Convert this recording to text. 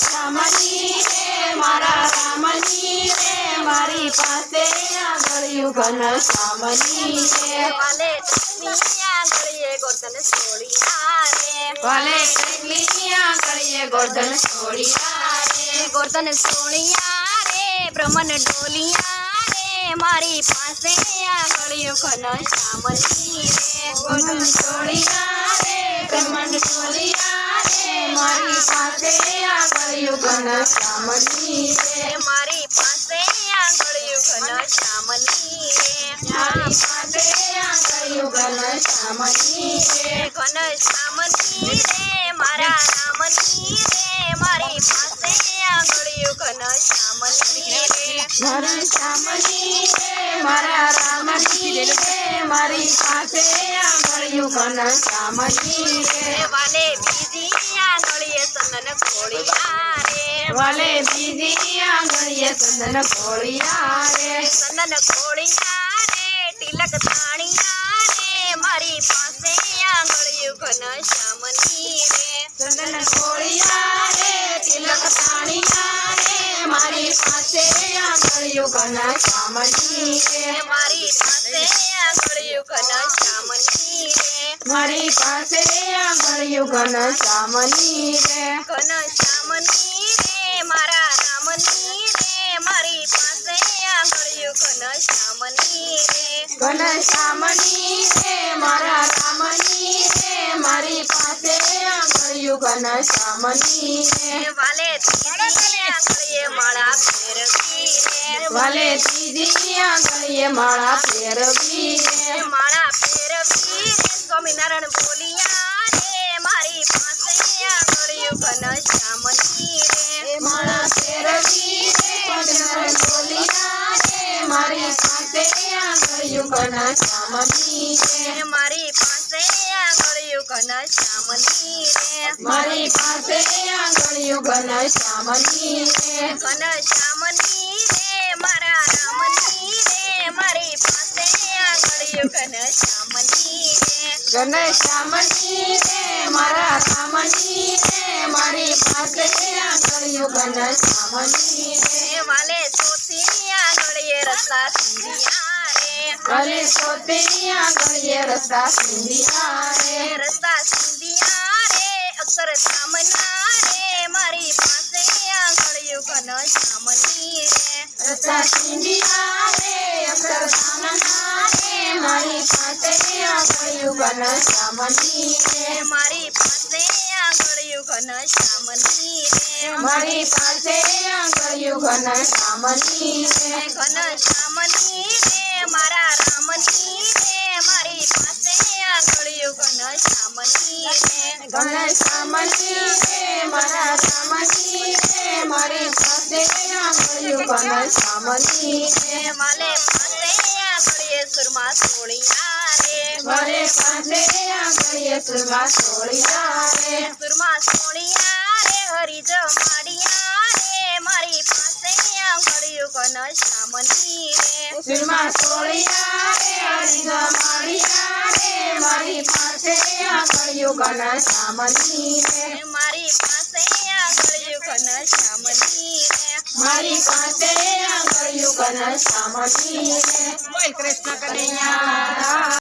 રામની રે મારા રામની રે મારી પાસે આંગળિયું ઘનશ્યામની રે વાલે આંગળીએ ગોરધન છોડિયા રે ભલે કેટલી આંગળીએ ગોરધન છોડિયા રે ગોરધન છોડિયા રે બ્રહ્મન ડોલિયા રે મારી પાસે આંગળીયું ઘનશ્યામની રે ગોરધન છોડિયા રે બ્રહ્મન ડોલિયા રે મારી પાસે આંગળિયું ઘનશ્યામની રે મારી પાસે આંગળીયું ઘનશ્યામની રે મારી પાસે આંગળિયું ઘનશ્યામની રે ઘનશ્યામની રે મારા રામની રે મારી પાસે આંગળીયું ઘનશ્યામની રે ઘનશ્યામની રે મારા રામની રે મારી પાસે આંગળિયું ઘનશ્યામની રે વાલે બીજી આંગળીએ ચંદન ખોળિયા રે વાલે બીજી આંગળીએ ચંદન ખોળિયા રે ચંદન ખોળિયા રે તિલક તાણિયા રે મારી પાસે આંગળીયું ઘનશ્યામની રે ચંદન ખોળિયા રે તિલક તાણિયા રે મારી પાસે આંગળિયું ઘનશ્યામની રે મારી પાસે આંગળીયું ઘનશ્યામની રે મારી પાસે આંગળિયું ઘનશ્યામની રે ઘનશ્યામની રે મારા રામની રે મારી પાસે આંગળીયું ઘનશ્યામની રે ઘનશ્યામની રે મારા રામની રે મારી પાસે આંગળિયું ઘનશ્યામની રે વાલે ત્રીજી આંગળીએ માળા ફેરવી રે વાલે ત્રીજી આંગળીએ માળા ફેરવી રે માળા ફેરવી રે સ્વામિનારાયણ બોલિયા રે મારી પાસે આંગળીયું ઘનશ્યામની રે માળા ફેરવી રે સ્વામિનારાયણ બોલિયા રે મારી પાસે આંગળિયું ઘનશ્યામની રે મારી પાસે આંગળીયું ઘનશ્યામની રે મારી પાસે આંગળિયું ઘનશ્યામની રે ઘનશ્યામની રે મારા રામની રે મારી પાસે આંગળીયું ઘનશ્યામની રે ઘનશ્યામની રે મારા રામની રે મારી પાસે આંગળિયું ઘનશ્યામની રે વાલે ચોથી આંગળીએ રસ્તા સિંધિયા રે ભલે સોતેની આંગળીએ રસ્તા સિંધિયા રે રસ્તા સિંધિયા રે અક્ષર ધામના રે મારી પાસે આંગળીયું ઘનશ્યામની રે રસ્તા સિંધિયા રે અક્ષરધામના રે મારી પાસે આંગળિયું ઘનશ્યામની રે મારી પાસે આંગળીયું ઘનશ્યામની રે મારી પાસે આંગળિયું ઘનશ્યામની રે ઘનશ્યામની રે મારા રામની રે મારી પાસે આંગળીયું ઘનશ્યામની રે ઘનશ્યામની રે મારા રામની રે મારી પાસે આંગળિયું ઘનશ્યામની રે માલે પાસે આંગળીએ સુરમા સોળિયા રે મારે પાસે આંગળીએ સુરમા સોળિયા રે સુરમા સોળિયા રે હરિજ માડિયા રે મારી પાસે આંગળીયું ઘનશ્યામની રે સુરમા સોળિયા રે હરિજા માળિયા રે મારી પાસે આંગળિયું ઘનશ્યામની રે મારી પાસે આંગળીયું ઘનશ્યામની રે મારી પાસે આંગળિયું ઘનશ્યામની રે બોલ કૃષ્ણ કનૈયા